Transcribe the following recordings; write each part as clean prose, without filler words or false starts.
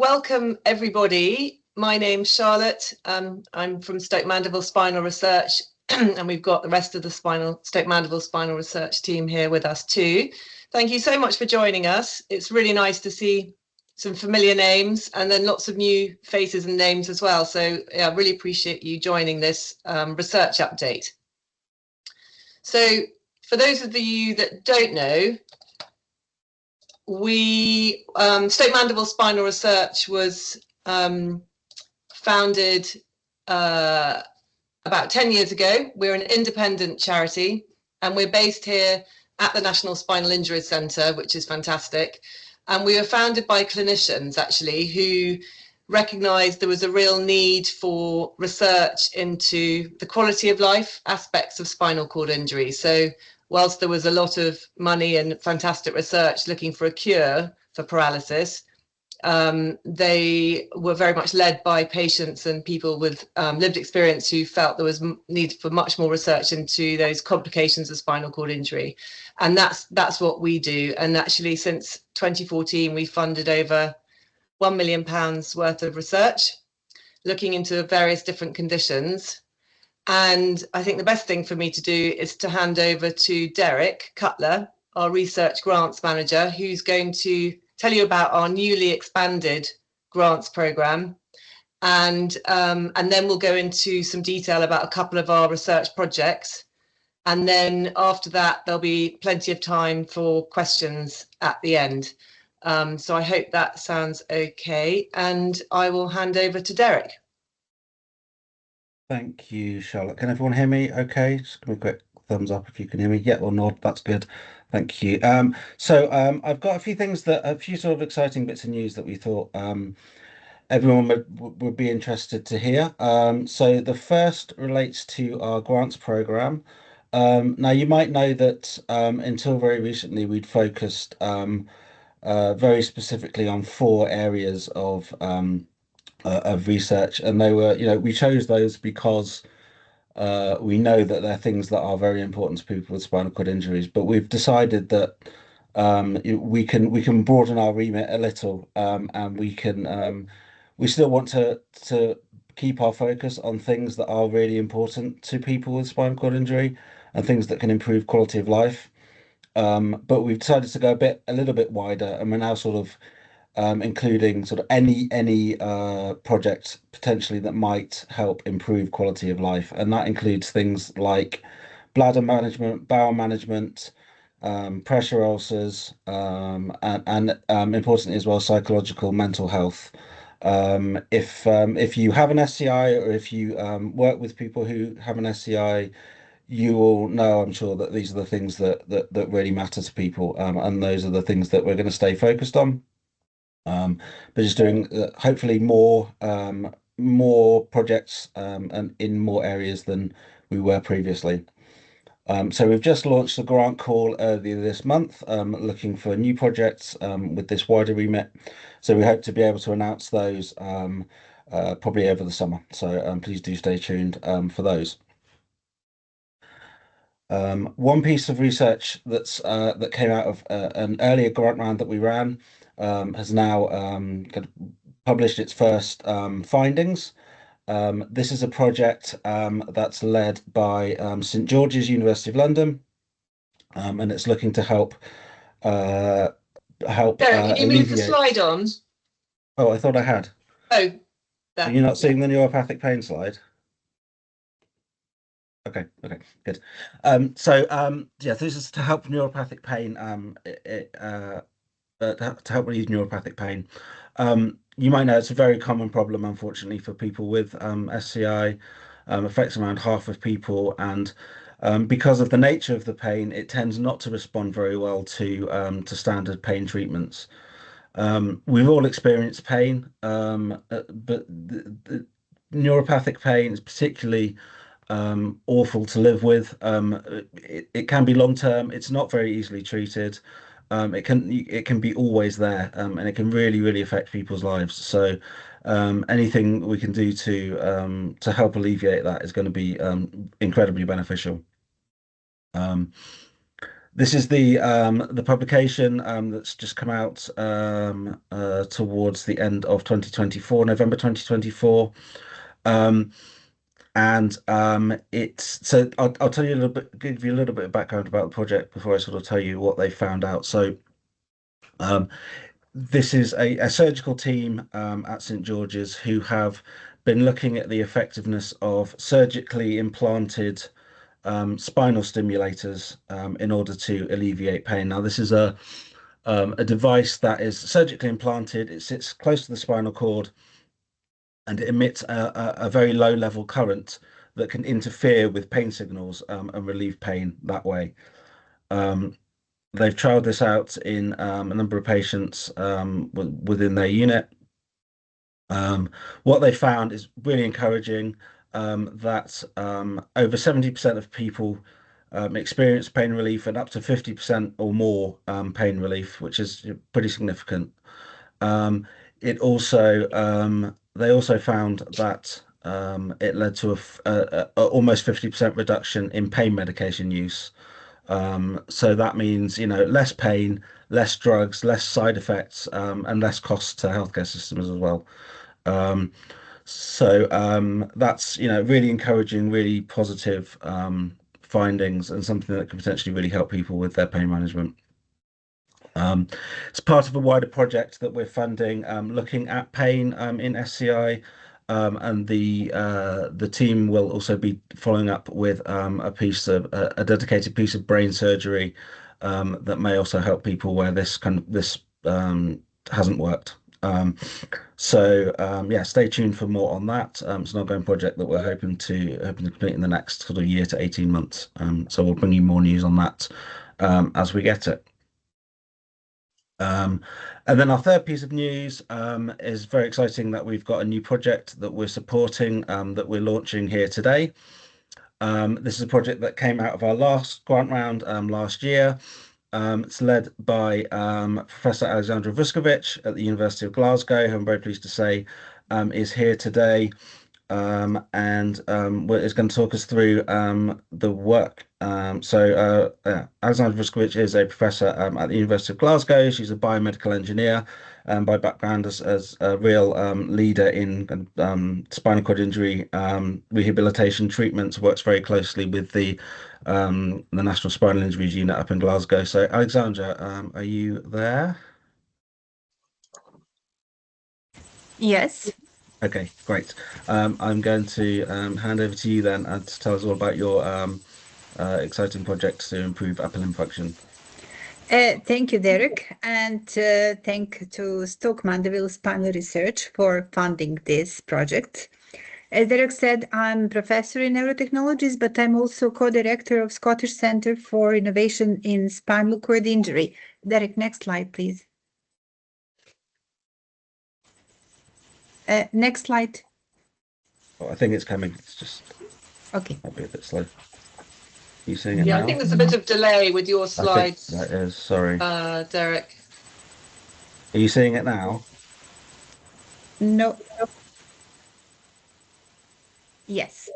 Welcome, everybody. My name's Charlotte. I'm from Stoke Mandeville Spinal Research, and we've got the rest of the Stoke Mandeville Spinal Research team here with us too. Thank you so much for joining us. It's really nice to see some familiar names and then lots of new faces and names as well. So yeah, I really appreciate you joining this research update. So for those of you that don't know, Stoke Mandeville Spinal Research was founded about 10 years ago. We're an independent charity, and we're based here at the National Spinal Injury Centre, which is fantastic. And we were founded by clinicians, actually, who recognised there was a real need for research into the quality of life aspects of spinal cord injury. So whilst there was a lot of money and fantastic research looking for a cure for paralysis, they were very much led by patients and people with lived experience who felt there was need for much more research into those complications of spinal cord injury. And that's what we do. And actually, since 2014, we funded over £1 million worth of research looking into various different conditions. And I think the best thing for me to do is to hand over to Derek Cutler, our research grants manager, who's going to tell you about our newly expanded grants program. And then we'll go into some detail about a couple of our research projects. And then after that, there'll be plenty of time for questions at the end. So I hope that sounds okay. And I will hand over to Derek. Thank you, Charlotte. Can everyone hear me okay? Just give me a quick thumbs up if you can hear me. Yeah, or nod. That's good. Thank you. I've got a few sort of exciting bits of news that we thought everyone would be interested to hear. So the first relates to our grants program. Now you might know that until very recently we'd focused very specifically on 4 areas of research, and they were, we chose those because we know that they're things that are very important to people with spinal cord injuries, but we've decided that we can broaden our remit a little, and we still want to keep our focus on things that are really important to people with spinal cord injury and things that can improve quality of life. But we've decided to go a little bit wider, and we're now sort of including sort of any project potentially that might help improve quality of life, and that includes things like bladder management, bowel management, pressure ulcers, and importantly as well, psychological mental health. If you have an SCI, or if you work with people who have an SCI, you will know, I'm sure, that these are the things that really matter to people, and those are the things that we're going to stay focused on. But just doing hopefully more projects and in more areas than we were previously. So we've just launched a grant call earlier this month, looking for new projects with this wider remit. So we hope to be able to announce those probably over the summer. So please do stay tuned for those. One piece of research that came out of an earlier grant round that we ran has now published its first findings. This is a project that's led by St George's, University of London, and it's looking to help Derek, can you move the slide on? Oh, I thought I had. Oh, are you not seeing the neuropathic pain slide? Okay, good. Yeah, this is to help neuropathic pain. To help relieve neuropathic pain. You might know it's a very common problem, unfortunately, for people with SCI. Affects around half of people, and because of the nature of the pain, it tends not to respond very well to standard pain treatments. We've all experienced pain, but the neuropathic pain is particularly awful to live with. It can be long term. It's not very easily treated. It can be always there, and it can really affect people's lives. So anything we can do to help alleviate that is going to be incredibly beneficial. This is the publication that's just come out towards the end of 2024, November 2024. It's so I'll tell you a little bit, give you a little bit of background about the project before I sort of tell you what they found out. So this is a surgical team at St George's who have been looking at the effectiveness of surgically implanted spinal stimulators in order to alleviate pain. Now, this is a device that is surgically implanted. It sits close to the spinal cord and it emits a very low level current that can interfere with pain signals and relieve pain that way. They've trialed this out in a number of patients within their unit. What they found is really encouraging, that over 70% of people experience pain relief and up to 50% or more pain relief, which is pretty significant. They also found that it led to a almost 50% reduction in pain medication use. So that means, less pain, less drugs, less side effects, and less costs to healthcare systems as well. That's, really encouraging, really positive findings and something that can potentially really help people with their pain management. It's part of a wider project that we're funding, looking at pain in SCI, and the team will also be following up with a dedicated piece of brain surgery that may also help people where this hasn't worked. Yeah, stay tuned for more on that. It's an ongoing project that we're hoping to complete in the next sort of year to 18 months. So we'll bring you more news on that as we get it. And then our third piece of news is very exciting that we've got a new project that we're supporting, that we're launching here today. This is a project that came out of our last grant round last year. It's led by Professor Alexandra Vuskovic at the University of Glasgow, who I'm very pleased to say is here today, and is going to talk us through the work. Alexandra Vuskovic is a professor at the University of Glasgow. She's a biomedical engineer by background as a real leader in spinal cord injury rehabilitation treatments, works very closely with the National Spinal Injuries Unit up in Glasgow. So Alexandra, are you there? Yes. Okay, great. I'm going to hand over to you then to tell us all about your exciting projects to improve upper limb function. Thank you, Derek, and thank to Stoke Mandeville Spinal Research for funding this project. As Derek said, I'm professor in neurotechnologies, but I'm also co-director of Scottish Centre for Innovation in Spinal Cord Injury. Derek, next slide, please. Next slide. Oh, I think it's coming. It's just okay. Might be a bit slow. Are you seeing it now? I think there's a bit of delay with your slides. That is, sorry. Derek. Are you seeing it now? No. Yes.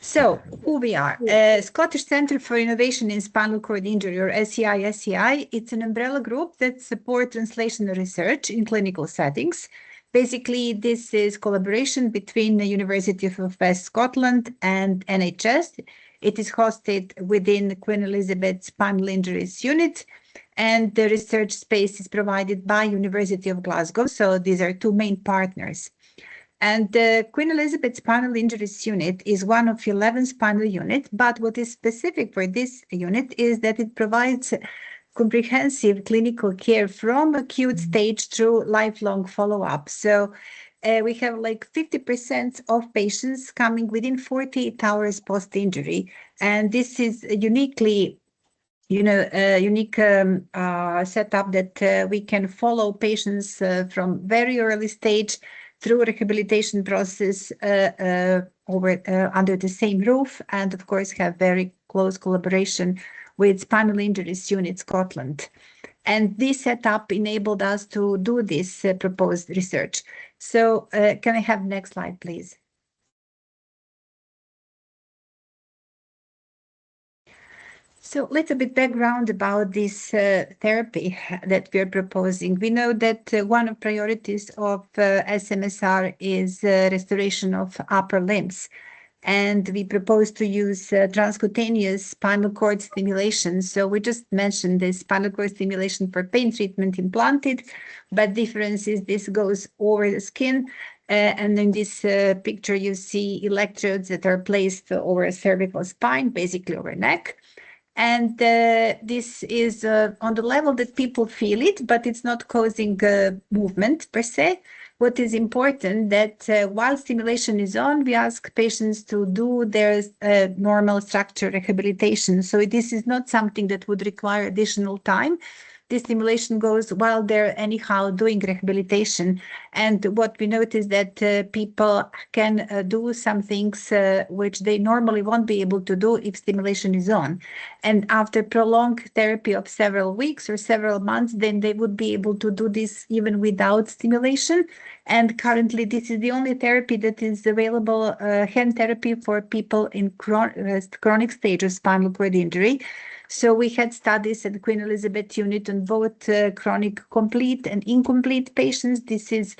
So who we are? Scottish Centre for Innovation in Spinal Cord Injury, or SCI. It's an umbrella group that supports translational research in clinical settings. Basically, this is collaboration between the University of West Scotland and NHS. It is hosted within the Queen Elizabeth Spinal Injuries Unit, and the research space is provided by University of Glasgow. So these are two main partners. And the Queen Elizabeth Spinal Injuries Unit is one of 11 spinal units, but what is specific for this unit is that it provides comprehensive clinical care from acute stage through lifelong follow-up. So we have like 50% of patients coming within 48 hours post-injury. And this is uniquely, unique setup that we can follow patients from very early stage through rehabilitation process under the same roof, and of course have very close collaboration with Spinal Injuries Unit Scotland. And this setup enabled us to do this proposed research. So can I have next slide, please? So, little bit background about this therapy that we are proposing. We know that one of priorities of SMSR is restoration of upper limbs. And we propose to use transcutaneous spinal cord stimulation. So we just mentioned this spinal cord stimulation for pain treatment implanted, but difference is this goes over the skin. And in this picture, you see electrodes that are placed over a cervical spine, basically over neck. And this is on the level that people feel it, but it's not causing movement per se. What is important that while stimulation is on, we ask patients to do their normal structure rehabilitation. So this is not something that would require additional time. This stimulation goes while they're anyhow doing rehabilitation. And what we notice that people can do some things which they normally won't be able to do if stimulation is on. And after prolonged therapy of several weeks or several months, then they would be able to do this even without stimulation. And currently, this is the only therapy that is available, hand therapy for people in chronic stage of spinal cord injury. So we had studies at Queen Elizabeth unit on both chronic complete and incomplete patients. This is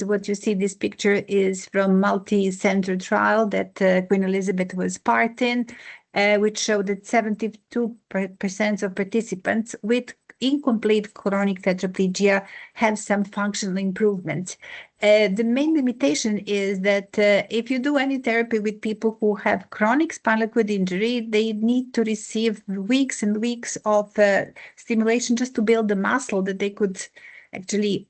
what you see. This picture is from multi-center trial that Queen Elizabeth was part in, which showed that 72% of participants with incomplete chronic tetraplegia have some functional improvement. The main limitation is that if you do any therapy with people who have chronic spinal cord injury, they need to receive weeks and weeks of stimulation just to build the muscle that they could actually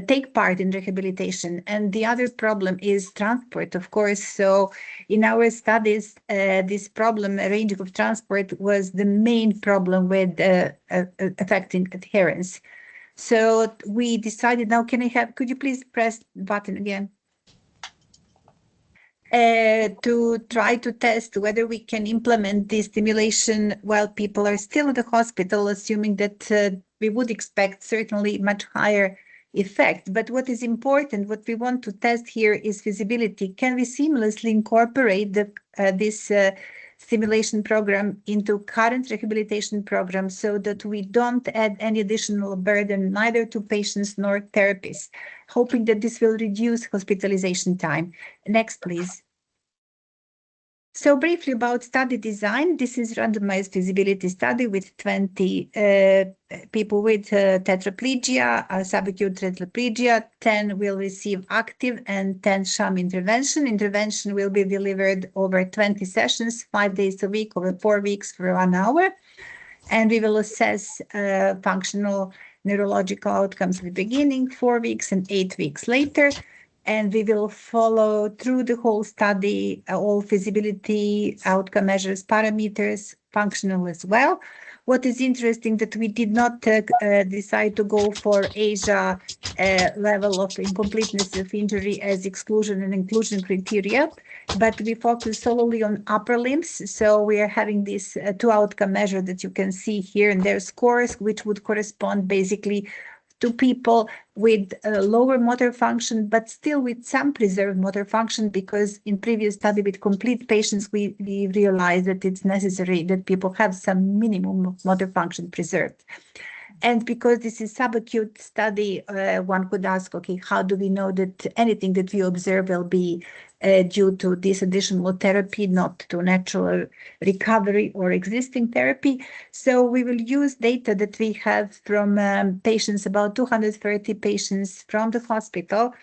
take part in rehabilitation. And the other problem is transport, of course. So in our studies, this problem, ranging of transport, was the main problem with affecting adherence. So we decided now, could you please press the button again? To try to test whether we can implement this stimulation while people are still in the hospital, assuming that we would expect certainly much higher effect. But what is important, what we want to test here is feasibility. Can we seamlessly incorporate this stimulation program into current rehabilitation program so that we don't add any additional burden neither to patients nor therapists, hoping that this will reduce hospitalization time. Next, please. So briefly about study design, this is randomized feasibility study with 20 people with tetraplegia, subacute tetraplegia. 10 will receive active and 10 sham intervention. Intervention will be delivered over 20 sessions, 5 days a week, over 4 weeks for 1 hour. And we will assess functional neurological outcomes at the beginning, 4 weeks and 8 weeks later. And we will follow through the whole study, all feasibility, outcome measures, parameters, functional as well. What is interesting that we did not decide to go for Asia level of incompleteness of injury as exclusion and inclusion criteria, but we focus solely on upper limbs. So we are having these 2 outcome measures that you can see here, and their scores, which would correspond basically to people with lower motor function, but still with some preserved motor function, because in previous study with complete patients, we realized that it's necessary that people have some minimum motor function preserved. And because this is subacute study, one could ask, okay, how do we know that anything that we observe will be due to this additional therapy, not to natural recovery or existing therapy? So we will use data that we have from patients, about 230 patients from the hospital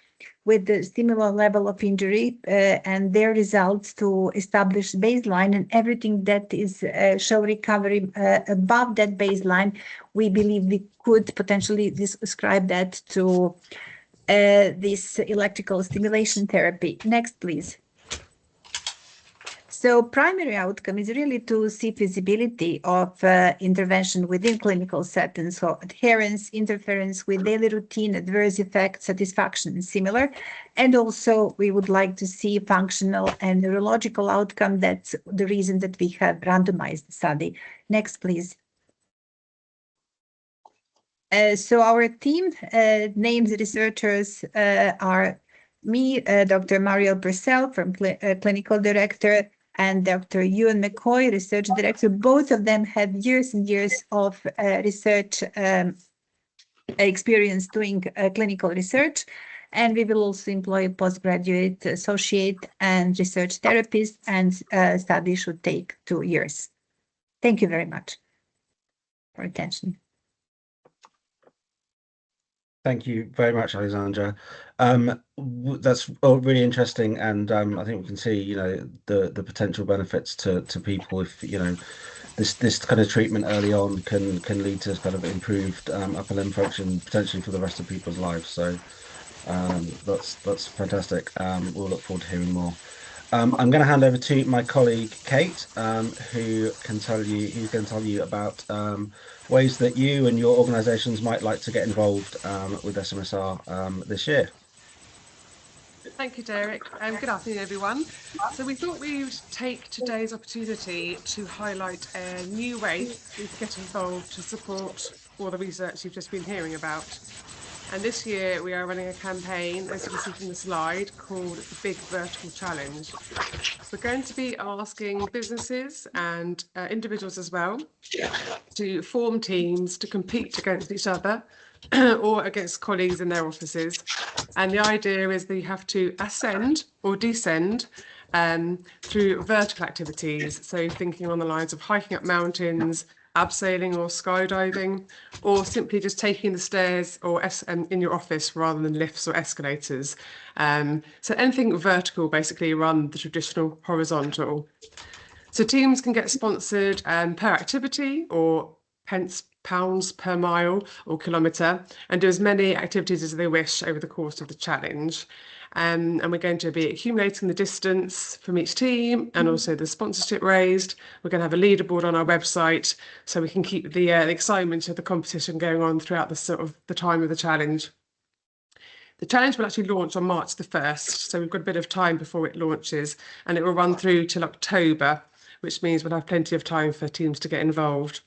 with the similar level of injury and their results to establish baseline, and everything that is show recovery above that baseline, we believe we could potentially describe that to this electrical stimulation therapy. Next, please. So primary outcome is really to see feasibility of intervention within clinical settings, so adherence, interference with daily routine, adverse effects, satisfaction, and similar. And also we would like to see functional and neurological outcome. That's the reason that we have randomized the study. Next, please. So our team names researchers are me, Dr. Mariel Purcell, from clinical director, and Dr. Ewan McCoy, research director. Both of them have years and years of research experience doing clinical research. And we will also employ postgraduate, associate, and research therapists, and study should take 2 years. Thank you very much for attention. Thank you very much, Alexandra. That's all really interesting, and I think we can see, you know, the potential benefits to people if, you know, this kind of treatment early on can lead to kind of improved upper limb function potentially for the rest of people's lives. So that's fantastic. We'll look forward to hearing more. I'm going to hand over to my colleague Kate, who's going to tell you about ways that you and your organisations might like to get involved with SMSR this year. Thank you, Derek. Good afternoon, everyone. So we thought we would take today's opportunity to highlight a new way we can get involved to support all the research you've just been hearing about. And this year we are running a campaign, as you can see from the slide, called the Big Vertical Challenge. We're going to be asking businesses and individuals as well to form teams to compete against each other or against colleagues in their offices. And the idea is that you have to ascend or descend through vertical activities. So thinking on the lines of hiking up mountains, abseiling or skydiving, or simply just taking the stairs or in your office rather than lifts or escalators. So anything vertical, basically, run the traditional horizontal. So teams can get sponsored per activity or pounds per mile or kilometre, and do as many activities as they wish over the course of the challenge. And we're going to be accumulating the distance from each team and also the sponsorship raised. We're going to have a leaderboard on our website so we can keep the excitement of the competition going on throughout the time of the challenge. The challenge will actually launch on March the 1st, so we've got a bit of time before it launches, and it will run through till October, which means we'll have plenty of time for teams to get involved.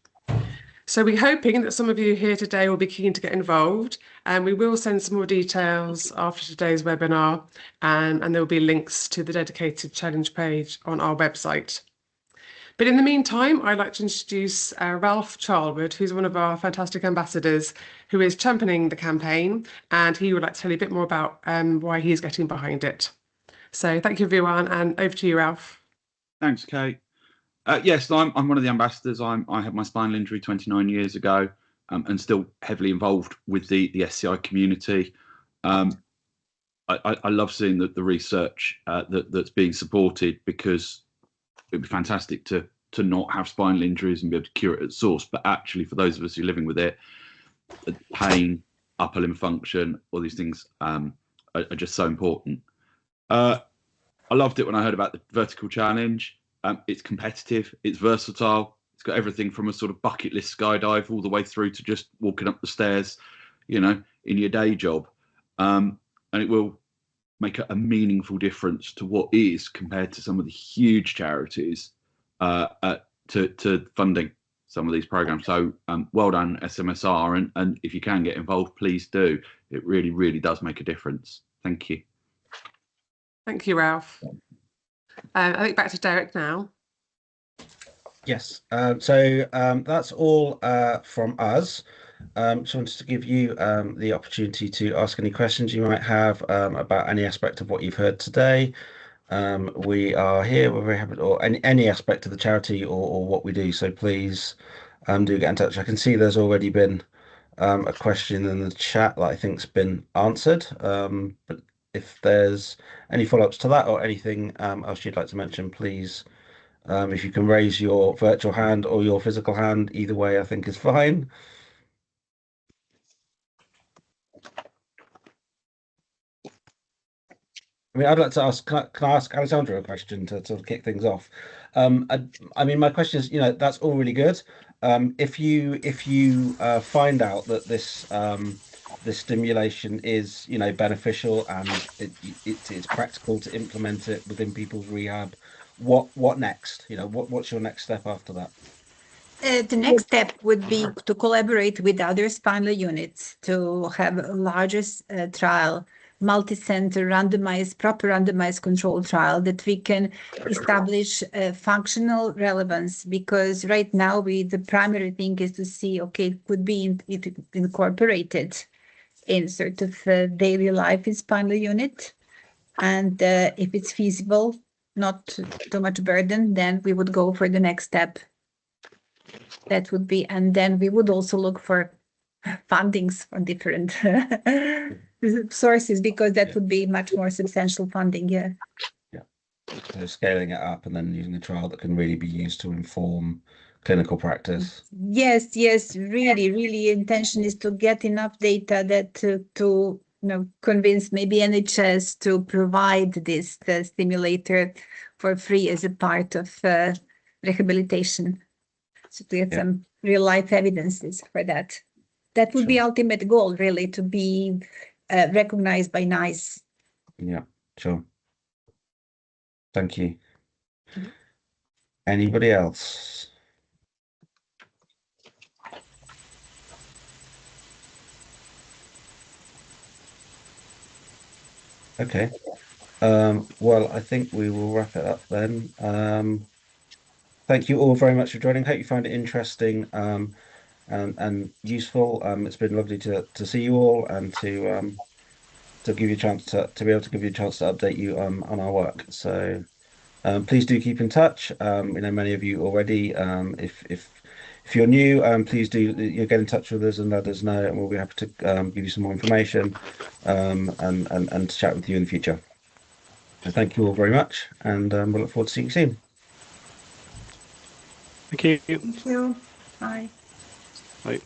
So we're hoping that some of you here today will be keen to get involved, and we will send some more details after today's webinar, and there will be links to the dedicated challenge page on our website. But in the meantime, I'd like to introduce Ralph Charlwood, who's one of our fantastic ambassadors, who is championing the campaign, and he would like to tell you a bit more about why he's getting behind it. So thank you, everyone, and over to you, Ralph. Thanks, Kate. Yes, I'm one of the ambassadors. I had my spinal injury 29 years ago, and still heavily involved with the SCI community. I love seeing the research that's being supported, because it'd be fantastic to not have spinal injuries and be able to cure it at source. But actually, for those of us who are living with it, pain, upper limb function, all these things are just so important. I loved it when I heard about the vertical challenge. It's competitive, it's versatile, it's got everything from a sort of bucket list skydive all the way through to just walking up the stairs, you know, in your day job. And it will make a meaningful difference to what is, compared to some of the huge charities, to funding some of these programs. So well done, SMSR, and if you can get involved, please do. It really, really does make a difference. Thank you. Thank you, Ralph. I think back to Derek now. Yes, so that's all from us. Just wanted to give you the opportunity to ask any questions you might have about any aspect of what you've heard today. We are here, we're very happy, or any aspect of the charity or what we do, so please do get in touch. I can see there's already been a question in the chat that I think's been answered, but if there's any follow-ups to that or anything else you'd like to mention, please, if you can raise your virtual hand or your physical hand, either way I think is fine. I mean, I'd like to ask, can I ask Alexandra a question to sort of kick things off? I mean, my question is, you know, that's all really good. If you find out that this stimulation is, you know, beneficial and it's practical to implement it within people's rehab, what next? You know, what's your next step after that? The next step would be to collaborate with other spinal units to have a larger trial multi-center randomized, proper randomized control trial that we can establish functional relevance, because right now the primary thing is to see, okay, could be incorporated in sort of daily life in spinal unit. And if it's feasible, not too much burden, then we would go for the next step. That would be, and then we would also look for fundings from different sources, because that would be much more substantial funding. Yeah. So scaling it up and then using a trial that can really be used to inform clinical practice. Yes, really intention is to get enough data that to convince maybe NHS to provide this stimulator for free as a part of rehabilitation. So to get some real life evidences for that. That would be ultimate goal, really, to be recognized by NICE. Yeah, sure. Thank you. Anybody else? Okay. Well, I think we will wrap it up then. Thank you all very much for joining. Hope you find it interesting and useful. It's been lovely to see you all and to give you a chance to be able to give you a chance to update you on our work. So please do keep in touch. Many of you already. If you're new, please do get in touch with us and let us know, and we'll be happy to give you some more information and to chat with you in the future. So thank you all very much, and we'll look forward to seeing you soon. Thank you. Thank you. Bye. Bye.